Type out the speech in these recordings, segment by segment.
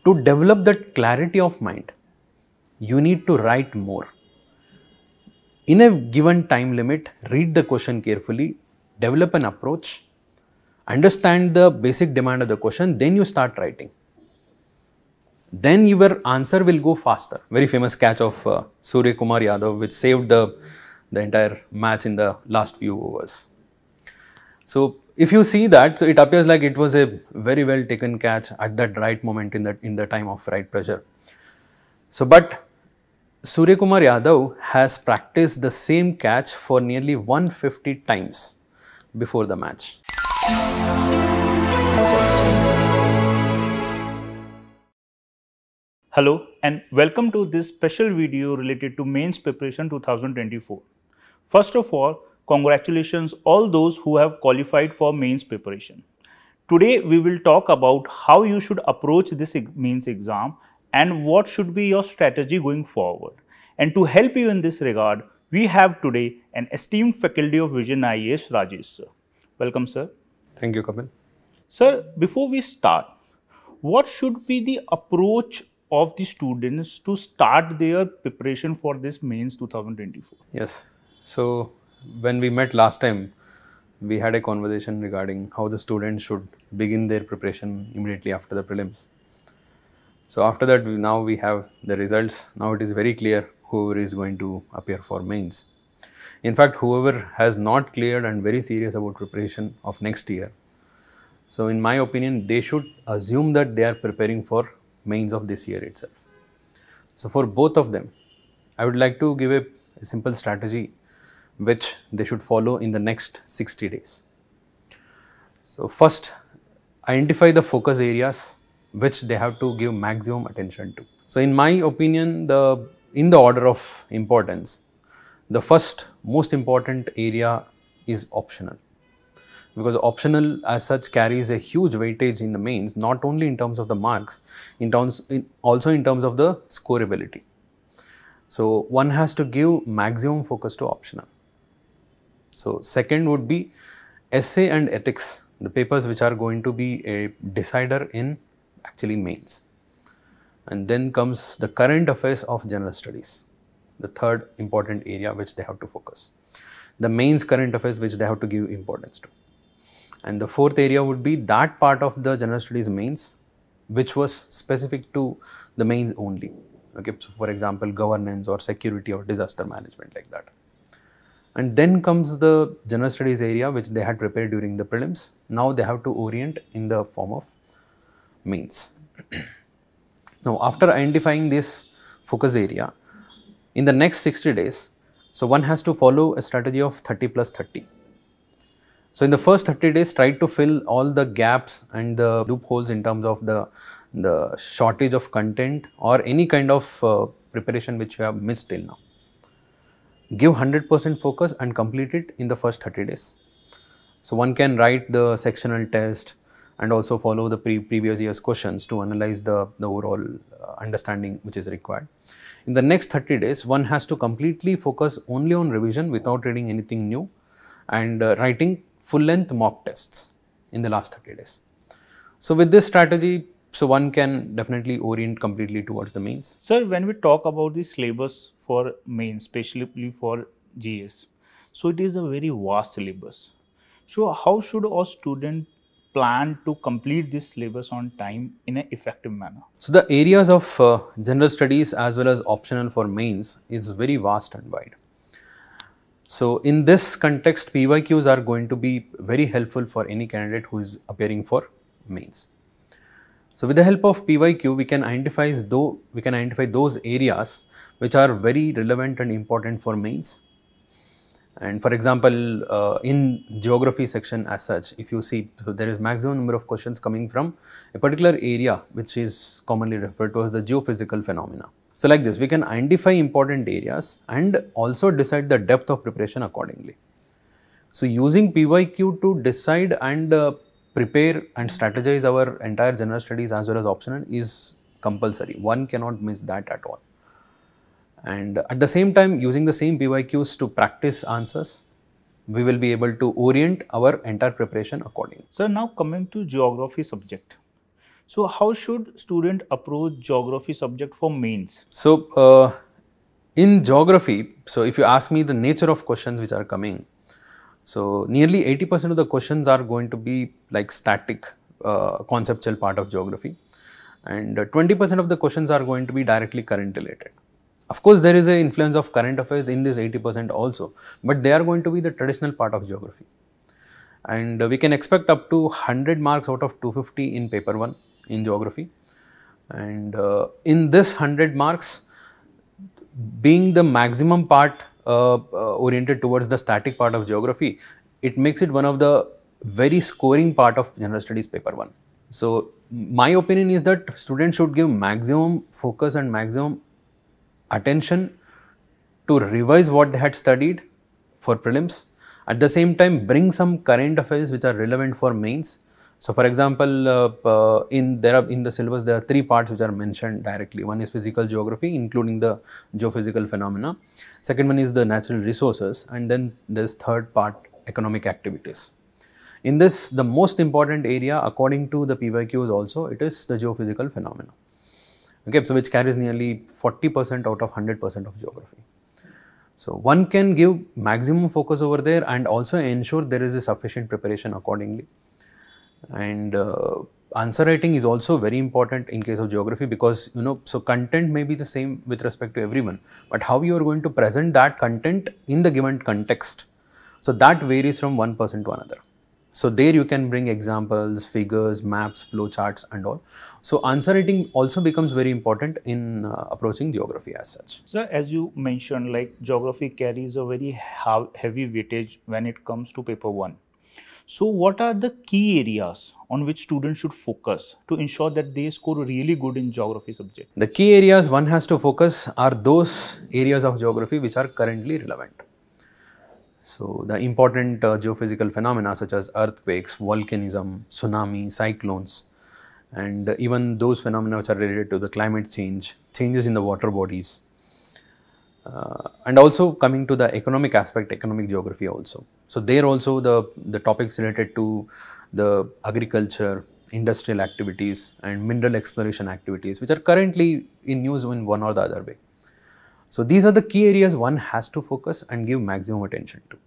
To develop that clarity of mind, you need to write more. In a given time limit, read the question carefully, develop an approach, understand the basic demand of the question, then you start writing. Then your answer will go faster. Very famous catch of Surya Kumar Yadav, which saved the entire match in the last few overs. So if you see that, so it appears like it was a very well taken catch at that right moment in the time of right pressure. So but Surya Kumar Yadav has practiced the same catch for nearly 150 times before the match. Hello and welcome to this special video related to Mains Preparation 2024. First of all, congratulations all those who have qualified for Mains Preparation. Today we will talk about how you should approach this Mains exam and what should be your strategy going forward. And to help you in this regard, we have today an esteemed faculty of Vision IAS, Rajesh sir. Welcome sir. Thank you, Kapil. Sir, before we start, what should be the approach of the students to start their preparation for this Mains 2024? Yes. So when we met last time, we had a conversation regarding how the students should begin their preparation immediately after the prelims. So after that, now we have the results. Now it is very clear whoever is going to appear for mains. In fact, whoever has not cleared and very serious about preparation of next year, so in my opinion, they should assume that they are preparing for mains of this year itself. So for both of them, I would like to give a simple strategy which they should follow in the next 60 days. So first, identify the focus areas which they have to give maximum attention to. So in my opinion, in the order of importance, the first most important area is optional, because optional as such carries a huge weightage in the mains, not only in terms of the marks, also in terms of the scoreability. So one has to give maximum focus to optional. So second would be essay and ethics, the papers which are going to be a decider in actually mains. And then comes the current affairs of general studies, the third important area which they have to focus. The mains current affairs which they have to give importance to. And the fourth area would be that part of the general studies mains which was specific to the mains only. Okay, so for example, governance or security or disaster management, like that. And then comes the general studies area which they had prepared during the prelims. Now they have to orient in the form of mains. Now after identifying this focus area, in the next 60 days, so one has to follow a strategy of 30 plus 30. So in the first 30 days, try to fill all the gaps and the loopholes in terms of the shortage of content or any kind of preparation which you have missed till now. Give 100% focus and complete it in the first 30 days. So one can write the sectional test and also follow the previous year's questions to analyze the overall understanding which is required. In the next 30 days, one has to completely focus only on revision without reading anything new and writing full-length mock tests in the last 30 days. So with this strategy, so one can definitely orient completely towards the mains. Sir, when we talk about the syllabus for mains, especially for GS, so it is a very vast syllabus. So how should a student plan to complete this syllabus on time in an effective manner? So the areas of general studies as well as optional for mains is very vast and wide. So in this context, PYQs are going to be very helpful for any candidate who is appearing for mains. So with the help of PYQ, we can identify those areas which are very relevant and important for mains. And for example, in geography section as such, if you see, so there is maximum number of questions coming from a particular area which is commonly referred to as the geophysical phenomena. So like this, we can identify important areas and also decide the depth of preparation accordingly. So using PYQ to decide and prepare and strategize our entire general studies as well as optional is compulsory. One cannot miss that at all. And at the same time, using the same PYQs to practice answers, we will be able to orient our entire preparation accordingly. So now coming to geography subject. So how should student approach geography subject for mains? So in geography, so if you ask me the nature of questions which are coming, so nearly 80% of the questions are going to be like static conceptual part of geography, and 20% of the questions are going to be directly current related. Of course, there is an influence of current affairs in this 80% also, but they are going to be the traditional part of geography. And we can expect up to 100 marks out of 250 in paper 1 in geography. And in this 100 marks, being the maximum part oriented towards the static part of geography, it makes it one of the very scoring part of general studies paper 1. So my opinion is that students should give maximum focus and maximum attention to revise what they had studied for prelims. At the same time, bring some current affairs which are relevant for mains. So, for example, in the syllabus there are 3 parts which are mentioned directly. One is physical geography, including the geophysical phenomena. Second one is the natural resources, and then this third part, economic activities. In this, the most important area, according to the PYQs also, it is the geophysical phenomena. Okay, so which carries nearly 40% out of 100% of geography. So one can give maximum focus over there and also ensure there is a sufficient preparation accordingly. And answer writing is also very important in case of geography, because so content may be the same with respect to everyone, but how you are going to present that content in the given context, so that varies from one person to another. So there you can bring examples, figures, maps, flow charts and all. So answer writing also becomes very important in approaching geography as such. Sir, as you mentioned, like geography carries a very heavy weightage when it comes to paper 1. So what are the key areas on which students should focus to ensure that they score really good in geography subject? The key areas one has to focus are those areas of geography which are currently relevant. So the important geophysical phenomena such as earthquakes, volcanism, tsunami, cyclones, and even those phenomena which are related to the climate change, changes in the water bodies, and also coming to the economic aspect, economic geography also. So there also the topics related to the agriculture, industrial activities and mineral exploration activities which are currently in use in one or the other way. So these are the key areas one has to focus and give maximum attention to.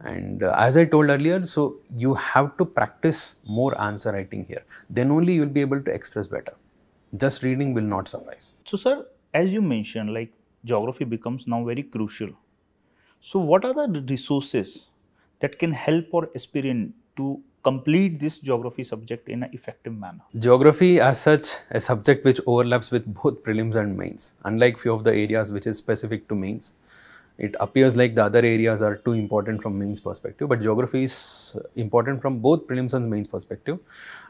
And as I told earlier, so you have to practice more answer writing here. Then only you will be able to express better. Just reading will not suffice. So sir, as you mentioned, like geography becomes now very crucial. So what are the resources that can help our aspirant to complete this geography subject in an effective manner? Geography as such, a subject which overlaps with both prelims and mains. Unlike few of the areas which is specific to mains, it appears like the other areas are too important from mains perspective, but geography is important from both prelims and mains perspective,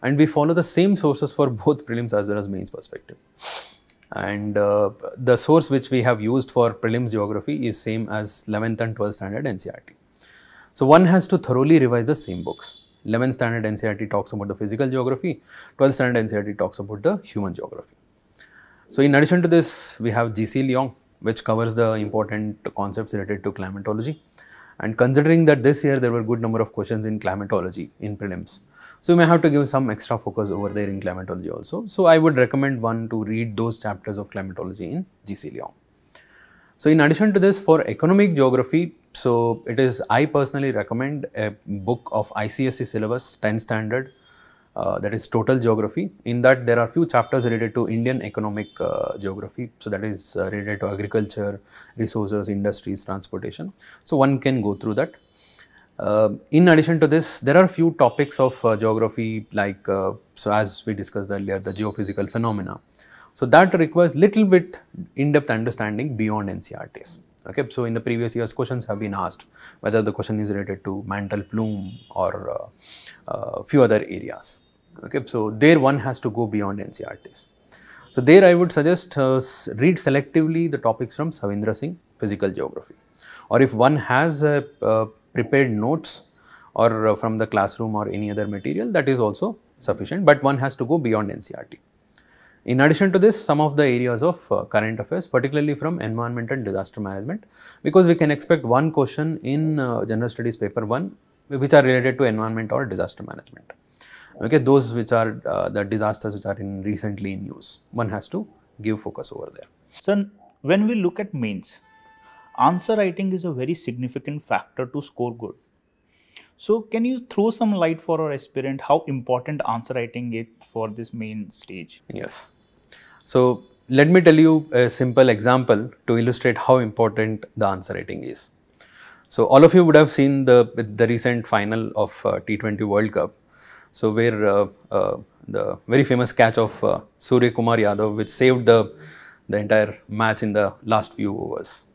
and we follow the same sources for both prelims as well as mains perspective. And the source which we have used for prelims geography is same as 11th and 12th standard NCERT. So one has to thoroughly revise the same books. 11th standard NCERT talks about the physical geography, 12th standard NCERT talks about the human geography. So in addition to this, we have GC Lyon, which covers the important concepts related to climatology. And considering that this year there were a good number of questions in climatology in prelims, so you may have to give some extra focus over there in climatology also. So I would recommend one to read those chapters of climatology in GC Lyon. So in addition to this, for economic geography, so I personally recommend a book of ICSE syllabus 10th standard, that is total geography. In that there are few chapters related to Indian economic geography. So that is related to agriculture, resources, industries, transportation. So one can go through that. In addition to this, there are few topics of geography like, so as we discussed earlier, the geophysical phenomena. So that requires little bit in-depth understanding beyond NCERTs. Okay, so in the previous years questions have been asked whether the question is related to mantle plume or few other areas. Okay, so there one has to go beyond NCERTs. So there I would suggest read selectively the topics from Savindra Singh, physical geography, or if one has prepared notes or from the classroom or any other material, that is also sufficient, but one has to go beyond NCERT. In addition to this, some of the areas of current affairs, particularly from environment and disaster management, because we can expect one question in general studies paper 1 which are related to environment or disaster management. Okay, those which are the disasters which are in recently in news. One has to give focus over there. So when we look at mains, answer writing is a very significant factor to score good. So can you throw some light for our aspirant how important answer writing is for this main stage? Yes. So let me tell you a simple example to illustrate how important the answer writing is. So all of you would have seen the recent final of T20 World Cup. So where the very famous catch of Surya Kumar Yadav, which saved the entire match in the last few overs.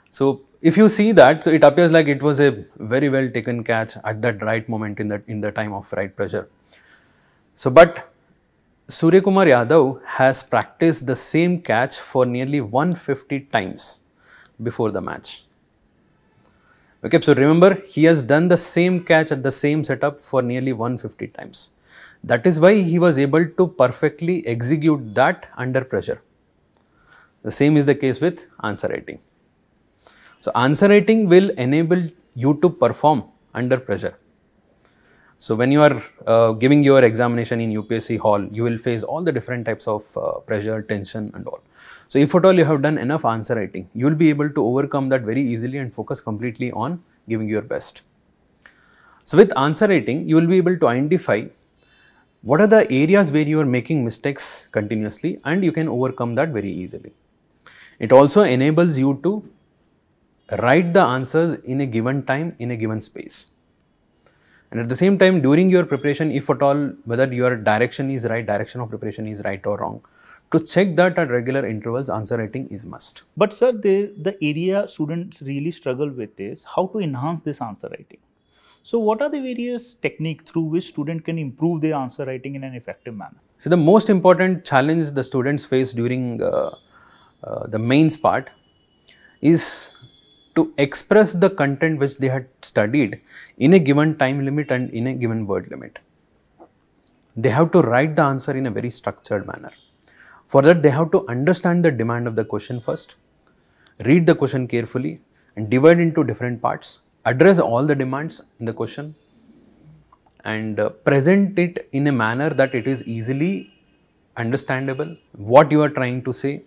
So if you see that, so it appears like it was a very well taken catch at that right moment in the time of right pressure. So but Surya Kumar Yadav has practiced the same catch for nearly 150 times before the match. Okay, so remember, he has done the same catch at the same setup for nearly 150 times. That is why he was able to perfectly execute that under pressure. The same is the case with answer writing. So answer writing will enable you to perform under pressure. So when you are giving your examination in UPSC hall, you will face all the different types of pressure, tension and all. So if at all you have done enough answer writing, you will be able to overcome that very easily and focus completely on giving your best. So with answer writing, you will be able to identify what are the areas where you are making mistakes continuously and you can overcome that very easily. It also enables you to write the answers in a given time, in a given space. And at the same time, during your preparation, if at all, whether your direction is right, direction of preparation is right or wrong, to check that at regular intervals, answer writing is must. But sir, the area students really struggle with is how to enhance this answer writing. So what are the various techniques through which student can improve their answer writing in an effective manner? So the most important challenge the students face during the mains part is to express the content which they had studied in a given time limit and in a given word limit. They have to write the answer in a very structured manner. For that, they have to understand the demand of the question first, read the question carefully and divide into different parts, address all the demands in the question and present it in a manner that it is easily understandable, what you are trying to say,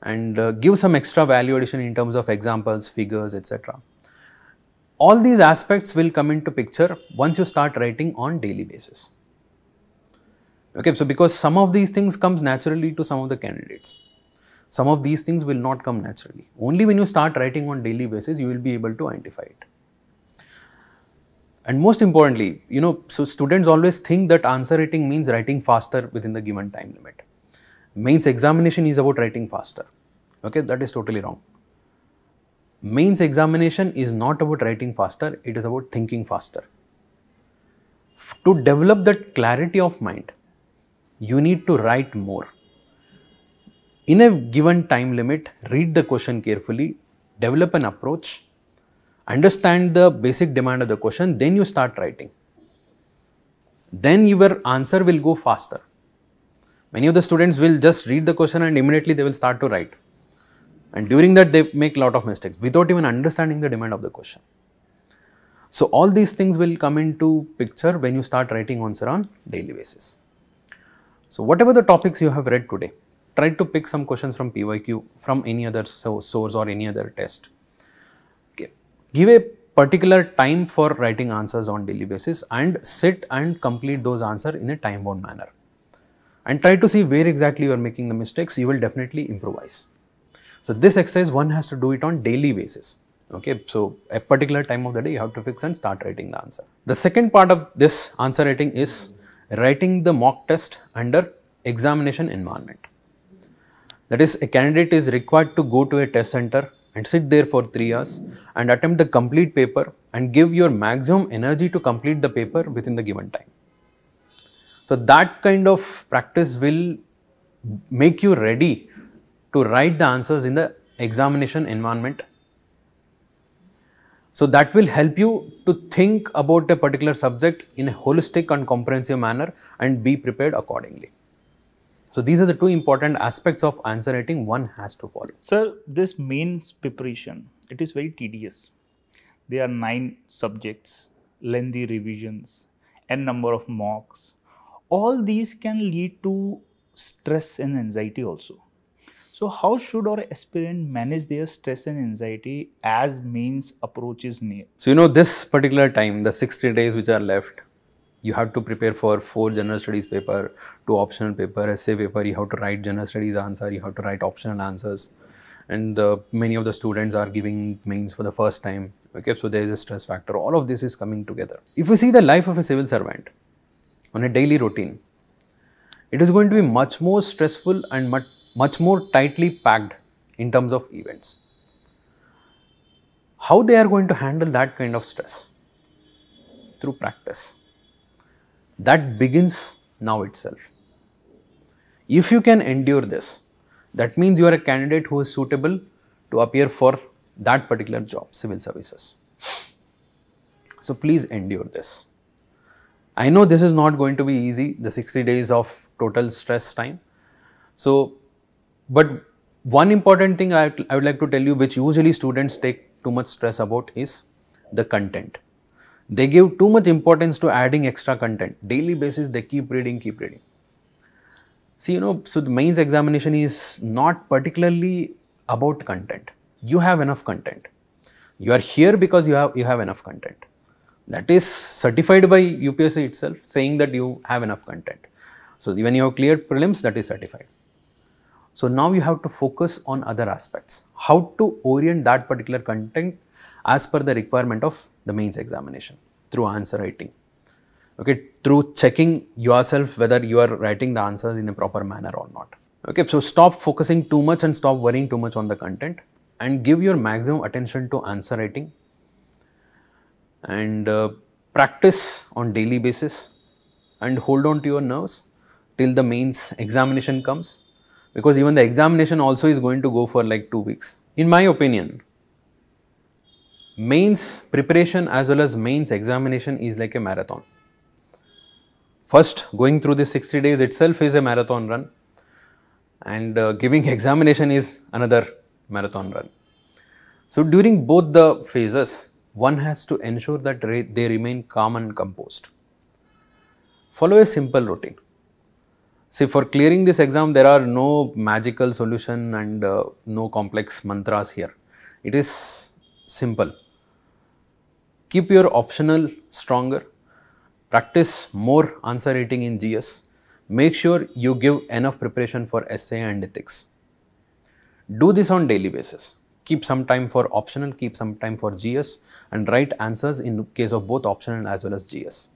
and give some extra value addition in terms of examples, figures, etc. All these aspects will come into picture once you start writing on daily basis. Okay, so because some of these things comes naturally to some of the candidates. Some of these things will not come naturally. Only when you start writing on daily basis, you will be able to identify it. And most importantly, so students always think that answer writing means writing faster within the given time limit. Mains examination is about writing faster. Okay, that is totally wrong. Mains examination is not about writing faster, it is about thinking faster. To develop that clarity of mind, you need to write more. In a given time limit, read the question carefully, develop an approach, understand the basic demand of the question, then you start writing. Then your answer will go faster. Many of the students will just read the question and immediately they will start to write. And during that, they make a lot of mistakes without even understanding the demand of the question. So all these things will come into picture when you start writing answer on daily basis. So whatever the topics you have read today, try to pick some questions from PYQ, from any other source or any other test. Okay. Give a particular time for writing answers on daily basis and sit and complete those answers in a time bound manner. And try to see where exactly you are making the mistakes, you will definitely improvise. So this exercise one has to do it on daily basis. Okay, so a particular time of the day you have to fix and start writing the answer. The second part of this answer writing is writing the mock test under examination environment. That is, a candidate is required to go to a test center and sit there for 3 hours and attempt the complete paper and give your maximum energy to complete the paper within the given time. So that kind of practice will make you ready to write the answers in the examination environment. So that will help you to think about a particular subject in a holistic and comprehensive manner and be prepared accordingly. So these are the two important aspects of answer writing one has to follow. Sir, this mains preparation, it is very tedious. There are 9 subjects, lengthy revisions, n number of mocks. All these can lead to stress and anxiety also. So how should our aspirant manage their stress and anxiety as mains approaches near? So, this particular time, the 60 days which are left, you have to prepare for 4 general studies paper, 2 optional paper, essay paper, you have to write general studies answer, you have to write optional answers. And many of the students are giving mains for the first time. Okay, so there is a stress factor. All of this is coming together. If we see the life of a civil servant on a daily routine, it is going to be much more stressful and much more tightly packed in terms of events. How they are going to handle that kind of stress? Through practice. That begins now itself. If you can endure this, that means you are a candidate who is suitable to appear for that particular job, civil services. So please endure this. I know this is not going to be easy, the 60 days of total stress time. So, but one important thing I would like to tell you, which usually students take too much stress about, is the content. They give too much importance to adding extra content. Daily basis, they keep reading. See, so the mains examination is not particularly about content. You have enough content. You are here because you have enough content. That is certified by UPSC itself, saying that you have enough content. So when you have cleared prelims, that is certified. So now you have to focus on other aspects. How to orient that particular content as per the requirement of the mains examination through answer writing. Okay, through checking yourself whether you are writing the answers in a proper manner or not. Okay, so stop focusing too much and stop worrying too much on the content and give your maximum attention to answer writing and practice on daily basis and hold on to your nerves till the mains examination comes, because even the examination also is going to go for like 2 weeks. In my opinion, mains preparation as well as mains examination is like a marathon. First, going through this 60 days itself is a marathon run, and giving examination is another marathon run. So during both the phases, one has to ensure that they remain calm and composed. Follow a simple routine. See, for clearing this exam, there are no magical solution and no complex mantras here. It is simple. Keep your optional stronger. Practice more answer writing in GS. Make sure you give enough preparation for essay and ethics. Do this on daily basis. Keep some time for optional, keep some time for GS, and write answers in case of both optional as well as GS.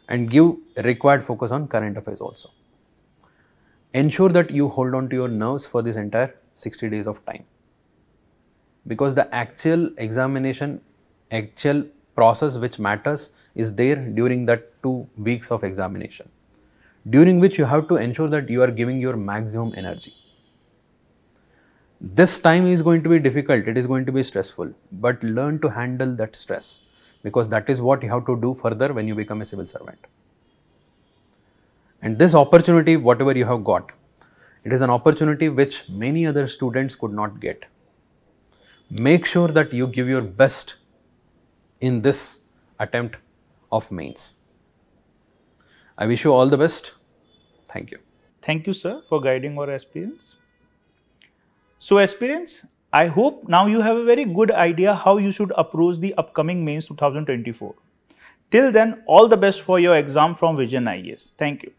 And give required focus on current affairs also. Ensure that you hold on to your nerves for this entire 60 days of time. Because the actual examination, actual process which matters is there during that 2 weeks of examination, during which you have to ensure that you are giving your maximum energy. This time is going to be difficult, it is going to be stressful, but learn to handle that stress, because that is what you have to do further when you become a civil servant. And this opportunity, whatever you have got, it is an opportunity which many other students could not get. Make sure that you give your best in this attempt of mains. I wish you all the best. Thank you. Thank you, sir, for guiding our aspirants. So aspirants, I hope now you have a very good idea how you should approach the upcoming mains 2024. Till then, all the best for your exam from Vision IAS. Thank you.